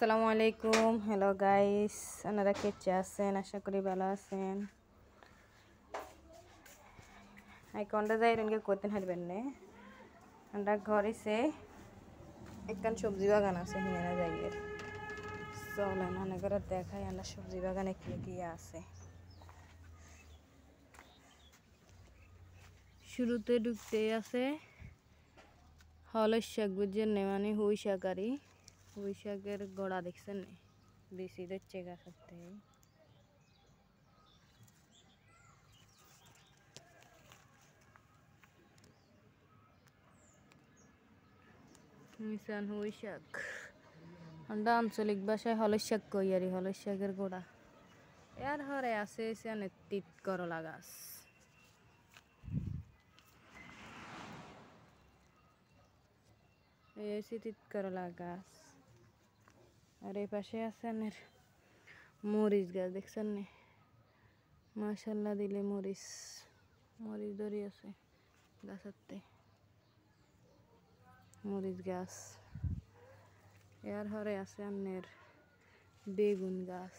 আসসালামু আলাইকুম। Hello guys, আপনারা কেমন আছেন? আশা করি ভালো আছেন। আইকনটা যাই রঙে করতে হারবেন না। আমরা ঘরেছে একখান সবজি বাগান আছে হিয়ানা যাইয়ের। চলেন মনে করে দেখাই আমরা সবজি বাগানে কি কি আছে। শুরুতে ঢুকতেই আছে হলস শাক, বুঝছেন না, মানে হুই শাকারি। হুই শাকের গোড়া দেখছেন না, বেশি দিচ্ছে গাছের থেকে। মিশান হুই শাক, আমরা আঞ্চলিক ভাষায় হলস শাক কই আর হলস শাকের গোড়া। এর হরে আছে তিত করলা গাছ। এই হচ্ছে তিত করলা গাছ। আর এই পাশে আছে মরিচ গাছ, দেখছেন না? মাশাল্লাহ দিলে মরিচ মরিচ ধরি আছে গাছাতে, মরিচ গাছ। এর হরে আছে বেগুন গাছ।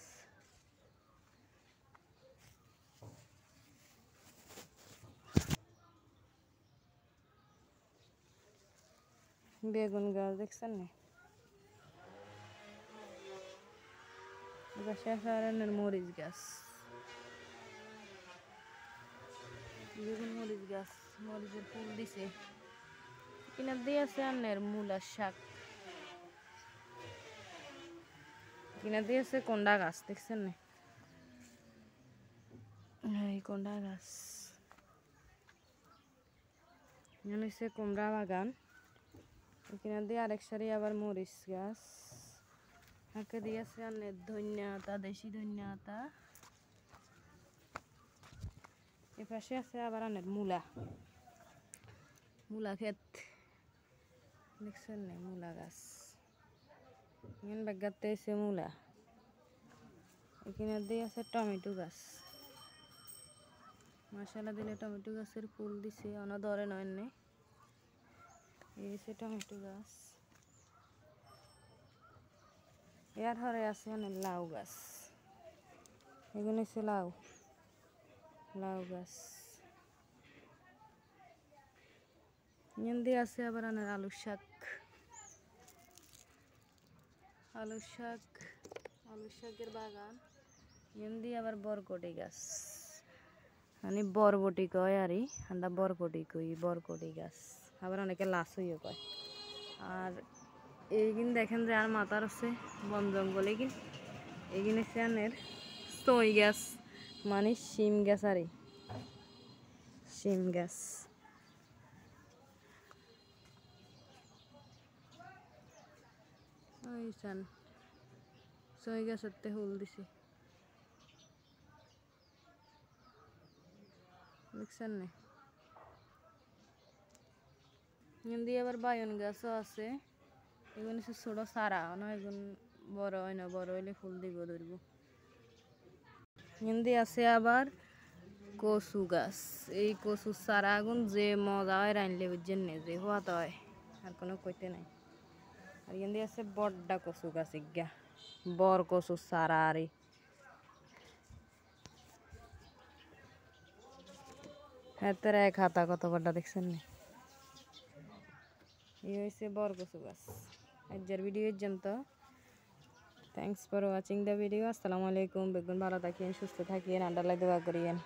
বেগুন গাছ দেখছেন না? এবার শেষ আর মরিচ গাছ, বেগুন মরিচ গাছ। মরিচের ফুল দিছে। কিনা দিয়ে আছে মূলার শাক। কিনা দিয়ে আছে কন্ডা গাছ, দেখছেন না? এই কন্ডা গাছ। এখানে হচ্ছে কুমড়া বাগান। এখানে দিয়ে আরেক সারি আবার মরিচ গাছ। হাঁকে দিয়ে আছে ধনিয়া আতা, দেশি ধনিয়া আতা। এপাশে আছে আবার মূলা, মূলা ক্ষেত, দেখছেন না? মূলা গাছ। এখানে বেগাতে আছে মূলা। এখানে দিয়ে আছে টমেটো গাছ। মাশাআল্লাহ দিলে টমেটো গাছের ফুল দিছে, অন্য ধরে নয় নে। এই হচ্ছে টমেটো গাছ। এর হরে আছে লাউ গাছ। এগুলো হচ্ছে লাউ, লাউ গাছ। দিয়ে আছে আবার আলু শাক, আলু শাক, আলু শাকের বাগান। দিয়ে আবার বরকটি গাছ, মানে বরবটি কয় আর আমরা বরকটি কই, বরকটি গাছ। আবার অনেকে লাচুইও কয়। আর এইগিন দেখেন যে আর মাথার আছে বন জঙ্গল। এইগিন হচ্ছে সই গাছ, মানে শিম গাছ আর শিম গাছ। ওই চান সই গাছের ফুল দিছে, দেখছেন না? দিয়ে আবার বায়ন গাছও আছে। এগুলো হচ্ছে ছোট চারা, না এগুন বড় হয় না, বড় হইলে ফুল দিব ধরব। দিয়ে আছে আবার কচু গাছ। এই কচু চারা আগুন যে মজা হয় রানলে, বুঝছেন না? যে হওয়াতে হয় আর কোনো কইতে নাই। আর দিয়ে আছে বড্ডা কচু গাছ, ইগা বর কচু চারা আর হাতের এক হাতা কত বড্ডা, দেখছেন না? এই হয়েছে বর কচু গাছ। আজকের ভিডিও পর্যন্ত। Thanks for watching the video. আসসালামু আলাইকুম। বেগুন ভালো থাকেন, সুস্থ থাকেন, আন্ডারলাই দোয়া করিয়েন।